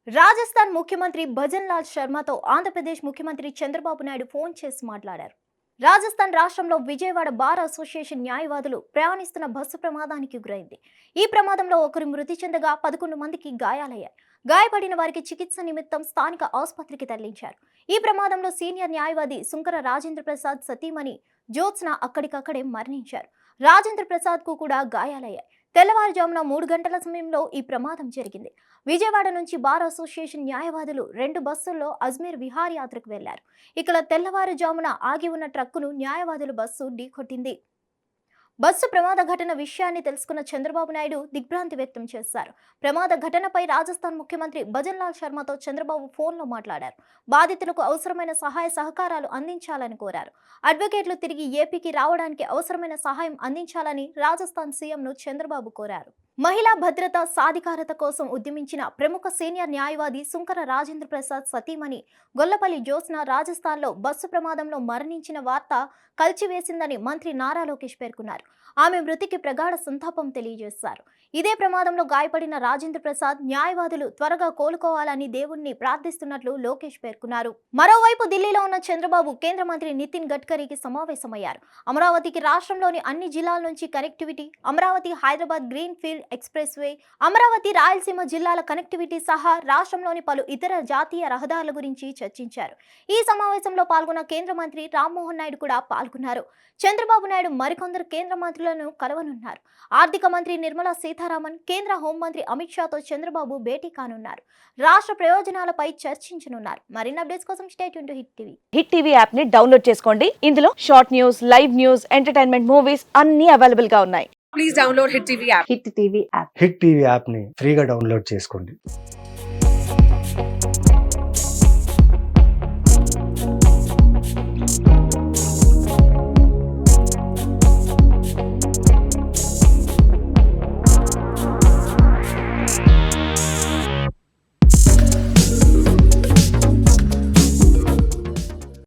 రాజస్థాన్ ముఖ్యమంత్రి భజన్ లాల్ శర్మతో ఆంధ్రప్రదేశ్ ముఖ్యమంత్రి చంద్రబాబు నాయుడు ఫోన్ చేసి మాట్లాడారు. రాజస్థాన్ రాష్ట్రంలో విజయవాడ బార్ అసోసియేషన్ న్యాయవాదులు ప్రయాణిస్తున్న బస్సు ప్రమాదానికి గురైంది. ఈ ప్రమాదంలో ఒకరు మృతి చెందగా 11 మందికి గాయాలయ్యాయి. గాయపడిన వారికి చికిత్స నిమిత్తం స్థానిక ఆసుపత్రికి తరలించారు. ఈ ప్రమాదంలో సీనియర్ న్యాయవాది సుంకర రాజేంద్ర ప్రసాద్ సతీమణి జ్యోత్స్న అక్కడికక్కడే మరణించారు. రాజేంద్ర ప్రసాద్ కు కూడా గాయాలయ్యాయి. తెల్లవారుజామున 3 గంటల సమయంలో ఈ ప్రమాదం జరిగింది. విజయవాడ నుంచి బార్ అసోసియేషన్ న్యాయవాదులు 2 బస్సుల్లో అజ్మీర్ విహారయాత్రకు వెళ్లారు. ఇక్కడ తెల్లవారుజామున ఆగి ఉన్న ట్రక్కును న్యాయవాదుల బస్సు ఢీకొట్టింది. బస్సు ప్రమాద ఘటన విషయాన్ని తెలుసుకున్న చంద్రబాబు నాయుడు దిగ్భ్రాంతి వ్యక్తం చేశారు. ప్రమాద ఘటనపై రాజస్థాన్ ముఖ్యమంత్రి భజన్ లాల్ శర్మతో చంద్రబాబు ఫోన్లో మాట్లాడారు. బాధితులకు అవసరమైన సహాయ సహకారాలు అందించాలని కోరారు. అడ్వకేట్లు తిరిగి ఏపీకి రావడానికి అవసరమైన సహాయం అందించాలని రాజస్థాన్ సీఎంను చంద్రబాబు కోరారు. మహిళా భద్రత సాధికారత కోసం ఉద్యమించిన ప్రముఖ సీనియర్ న్యాయవాది సుంకర రాజేంద్ర ప్రసాద్ సతీమణి గొల్లపల్లి జ్యోత్స్న రాజస్థాన్లో బస్సు ప్రమాదంలో మరణించిన వార్త కలిచివేసిందని మంత్రి నారా లోకేష్ పేర్కొన్నారు. ఆమె మృతికి ప్రగాఢ సంతాపం తెలియజేశారు. ఇదే ప్రమాదంలో గాయపడిన రాజేంద్ర ప్రసాద్ న్యాయవాదులు త్వరగా కోలుకోవాలని దేవుణ్ణి ప్రార్థిస్తున్నట్లు లోకేష్ పేర్కొన్నారు. మరోవైపు ఢిల్లీలో ఉన్న చంద్రబాబు కేంద్ర మంత్రి నితిన్ గడ్కరీకి సమావేశమయ్యారు. అమరావతికి రాష్ట్రంలోని అన్ని జిల్లాల నుంచి connectivity, Amaravati Hyderabad green field express way, Amaravati Rayalaseema జిల్లాల కనెక్టివిటీ సహా రాష్ట్రంలోని పలు ఇతర జాతీయ రహదారుల గురించి చర్చించారు. ఈ సమావేశంలో పాల్గొన్న కేంద్ర మంత్రి రామ్మోహన్ నాయుడు కూడా పాల్గొన్నారు. చంద్రబాబు నాయుడు మరికొందరు కేంద్ర మంత్రులను కలవనున్నారు. ఆర్థిక మంత్రి నిర్మలా సీతారామన్, కేంద్ర హోంమంత్రి అమిత్ షాతో చంద్రబాబు భేటీ కానున్నారు. రాష్ట్ర ప్రయోజనాలపై చర్చించనున్నారు. మరిన్ని అప్డేట్స్ కోసం stay tune to hit TV. Hit TV app ని డౌన్లోడ్ చేసుకోండి. ఇందులో short news, live news, entertainment movies అన్ని అవైలబుల్ గా ఉన్నాయి. Please download Hit TV app. Hit TV app. Hit TV యాప్ని ఫ్రీగా డౌన్లోడ్ చేసుకోండి.